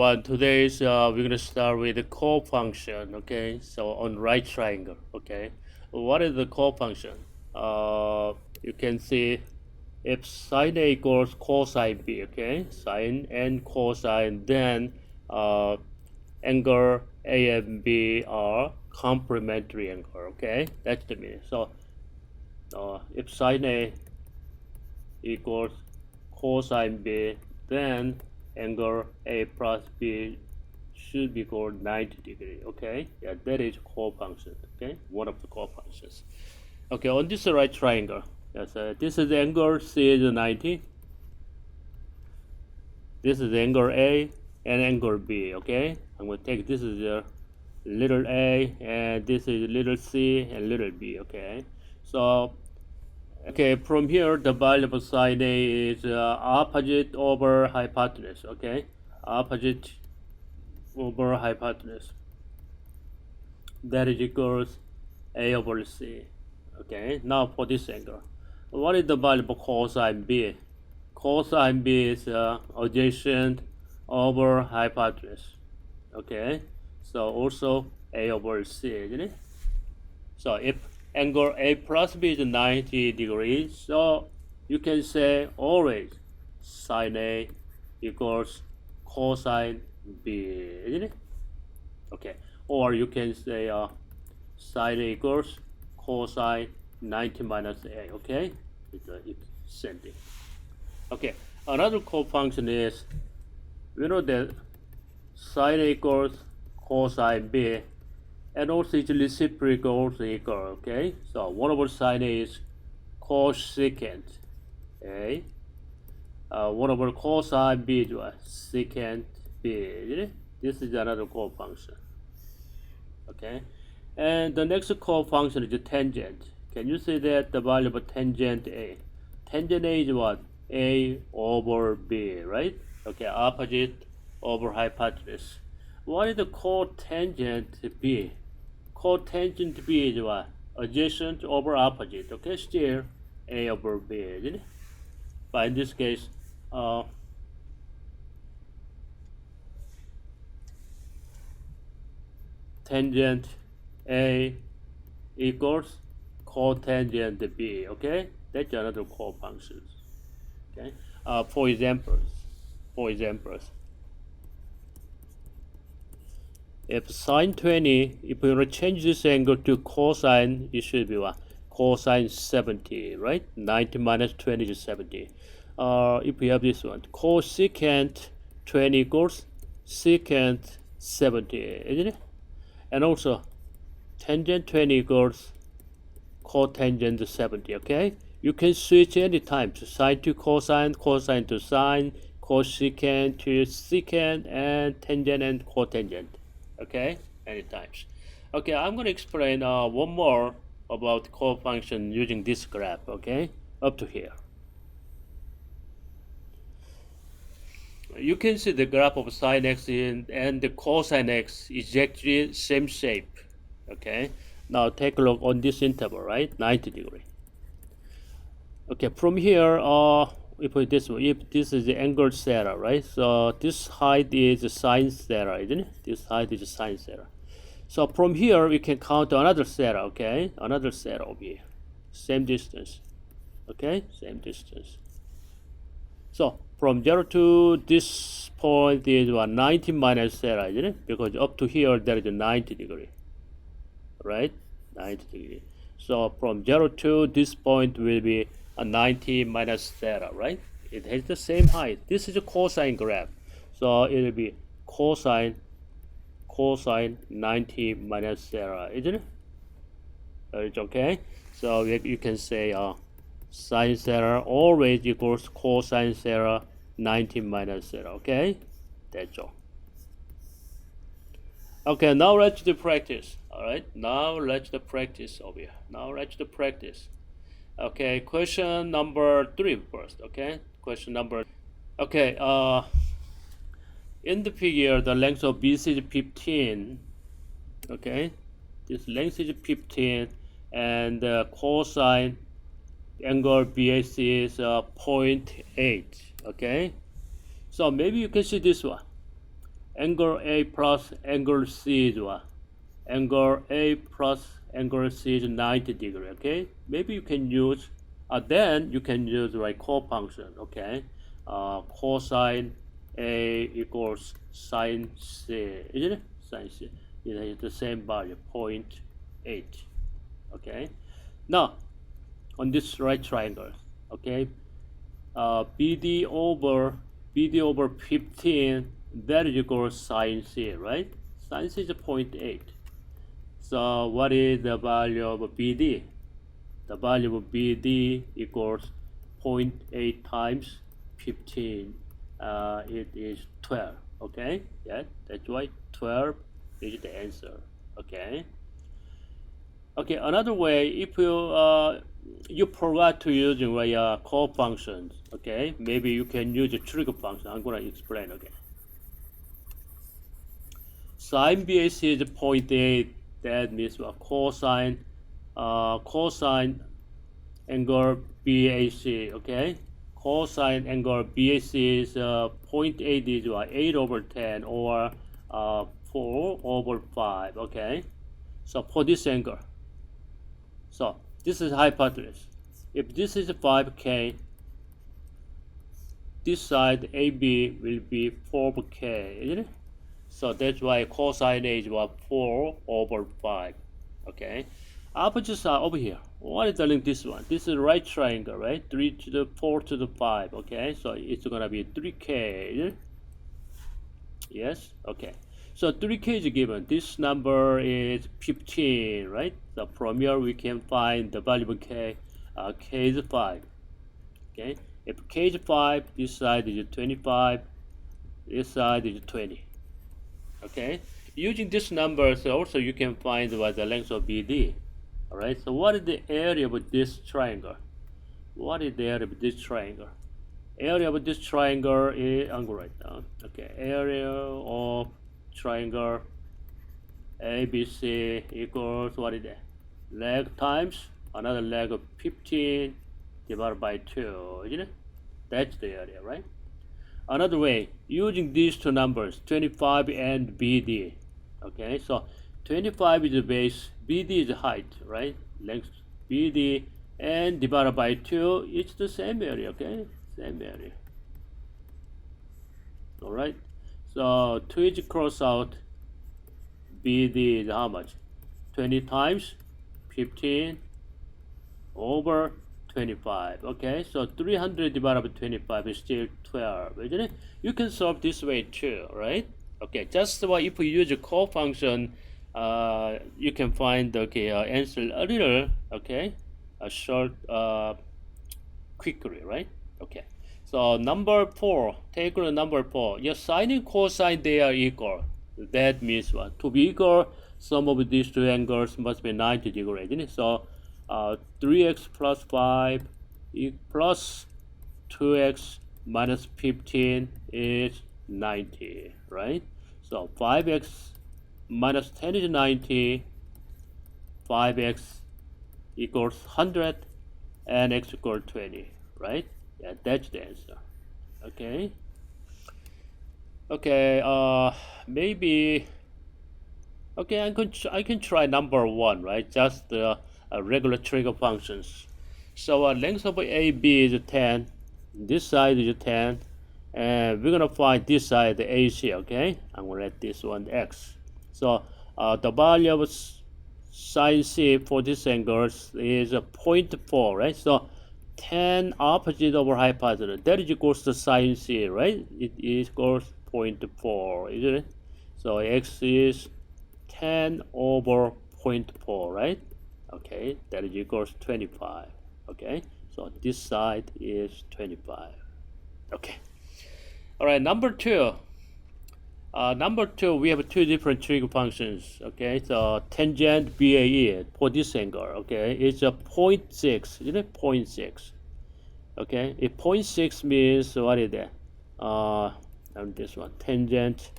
everyone. Today's we're gonna start with the cofunction. Okay, so on right triangle. Okay, what is the cofunction? You can see if sine A equals cosine B. Okay, sine and cosine, then angle A and B are complementary angle. Okay, that's the meaning. So if sine A equals cosine B, then angle A plus B should be called 90 degree. Okay, yeah, that is cofunction. Okay, one of the cofunctions. Okay, on this right triangle, yes, this is angle C is 90. This is angle A and angle B. Okay, I'm going to take this is a little a and this is little c and little b. Okay, so okay, from here the value of sine A is opposite over hypotenuse. Okay, opposite over hypotenuse. That is equals A over C. Okay, now for this angle, what is the value of cosine B? Cosine B is adjacent over hypotenuse. Okay, so also A over C, isn't it? So if angle A plus B is 90 degrees, so you can say always sine A equals cosine B, isn't it? Okay, or you can say sine A equals cosine 90 minus A. Okay, it's same thing. Okay, another cofunction is, we know that sine A equals cosine B, and also it's reciprocal also equal. Okay, so 1 over sine A is cosecant A. 1 over cosine B is what? Secant B. This is another cofunction. Okay, and the next cofunction is tangent. Can you see that the value of tangent A? Tangent A is what? A over B, right? Okay, opposite over hypotenuse. What is the cotangent B? Cotangent B is what? Adjacent over opposite. Okay, still A over B, isn't it? But in this case, tangent A equals cotangent B. Okay, that's another cofunction. Okay, for examples, if sine 20, if we want to change this angle to cosine, it should be what? Cosine 70, right? 90 minus 20 is 70. If we have this one, cosecant 20 equals secant 70, isn't it? And also, tangent 20 equals cotangent 70, okay? You can switch anytime to sine to cosine, cosine to sine, cosecant to secant, and tangent and cotangent. Okay, many times. Okay, I'm going to explain one more about cofunction using this graph. Okay, up to here. You can see the graph of sine x and the cosine x is actually same shape. Okay, now take a look on this interval, right? 90 degree. Okay, from here, if this is the angle theta, right? So this height is sine theta, isn't it? This height is sine theta. So from here we can count another theta, okay? Another theta over here. Same distance. Okay? Same distance. So from 0 to this point is 90 minus theta, isn't it? Because up to here there is a 90 degree. Right? 90 degree. So from 0 to this point will be a 90 minus theta, right? It has the same height. This is a cosine graph. So it will be cosine 90 minus theta, isn't it? It's okay. So you can say sine theta always equals cosine theta 90 minus theta, okay? That's all. Okay, now let's do practice. Alright, now let's do practice over here. Now let's do practice. Okay, question number 3 first. Okay, question number. Okay, in the figure, the length of BC is 15. Okay, this length is 15, and cosine angle BAC is 0.8. Okay, so maybe you can see this one. angle A plus angle C is what? Angle A plus angle C is 90 degree, okay? Maybe you can use, then you can use like cofunction, okay? Cosine A equals sine C, isn't it? Sine C, it's the same value, 0.8, okay? Now, on this right triangle, okay? BD over 15, that is equals sine C, right? Sine C is 0.8. So what is the value of BD? The value of BD equals 0.8 times 15. It is 12. Okay, yeah, that's right. 12 is the answer. Okay. Okay, another way, if you forgot to use cofunctions, okay, maybe you can use a trigger function. I'm gonna explain. Okay, sine BAC is 0.8. That means cosine angle BAC. Okay, cosine angle BAC is 0.8 is 8 over 10 or 4 over 5. Okay, so for this angle. So this is hypotenuse. If this is 5K, this side AB will be 4K, isn't it? So that's why cosine A is 4 over 5. Okay. Opposites are over here. What is the link this one? This is right triangle, right? 3 to the 4 to the 5. Okay. So it's gonna be 3K, isn't it? Yes? Okay. So 3K is given. This number is 15, right? So from here we can find the value of K. K is 5. Okay. If K is 5, this side is 25. This side is 20. Okay. Using these numbers, also you can find what the length of BD. All right. So what is the area of this triangle? What is the area of this triangle? Area of this triangle is, I'm going to write down. Okay. Area of triangle ABC equals, what is that? Leg times another leg of 15 divided by 2, isn't it? That's the area, right? Another way, using these two numbers, 25 and BD. Okay, so 25 is the base, BD is the height, right? Length BD and divided by 2, it's the same area, okay? Same area. All right. So 2 is cross out. BD is how much? 20 times 15 over 25. Okay, so 300 divided by 25 is still 12, isn't it? You can solve this way too, right? Okay, just if you use a cofunction, you can find the answer a little, okay, a short, quickly, right? Okay. So number 4, take number 4. Your sine and cosine, they are equal. That means what? To be equal, sum of these two angles must be 90 degrees, isn't it? So 3x plus 5 plus 2x minus 15 is 90, right? So 5x minus 10 is 90, 5x equals 100, and x equals 20, right? Yeah, that's the answer. Okay. Okay. Maybe. Okay, I can try number 1, right? Just the regular trigger functions. So length of AB is 10. This side is 10, and we're gonna find this side the AC. Okay, I'm gonna let this one x. So the value of sine C for this angle is 0.4, right? So 10 opposite over hypotenuse, that is equals to sine C, right? It equals 0.4, isn't it? So x is 10 over 0.4, right? Okay, that is equals 25. Okay, so this side is 25. Okay. All right, number 2. Number 2, we have two different trigger functions. Okay, so tangent BAE for this angle. Okay, it's a 0.6, isn't it? 0.6. Okay, if 0.6 means what is that? And this one, tangent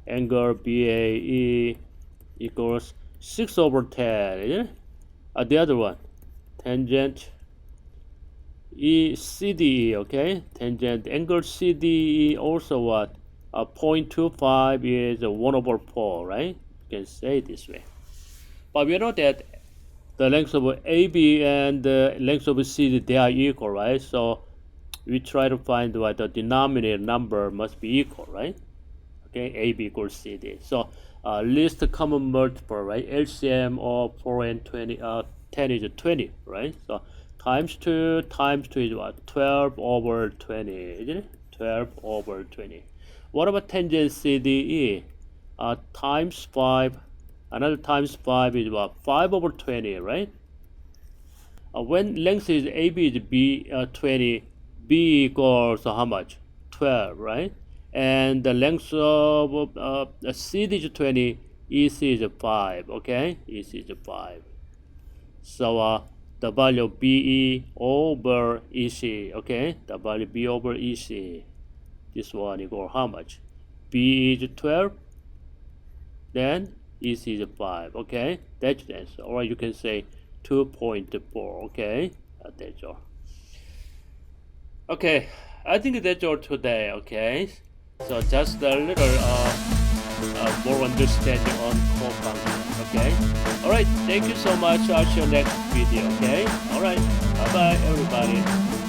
angle BAE equals 6 over 10, isn't it? The other one, tangent CDE, okay? Tangent angle CDE also what? 0.25 is 1 over 4, right? You can say it this way. But we know that the length of AB and the length of CD, they are equal, right? So we try to find what the denominator number must be equal, right? Okay, AB equals CD. So least common multiple, right? LCM of 4 and 10 is 20, right? So times 2 is what? 12 over 20, isn't it? 12 over 20. What about tangent CDE? Times 5, another times 5 is what? 5 over 20, right? When length is AB is B 20, B equals how much? 12, right? And the length of CD is 20, EC is 5, okay? EC is 5. So the value of BE over EC, okay? The value B over EC. This one equals how much? B is 12, then EC is 5, okay? That's the answer. Or you can say 2.4, okay? That's all. Okay, I think that's all today, okay? So just a little more understanding on cofunction, okay? Alright, thank you so much. I'll see you next video, okay? Alright, bye-bye everybody.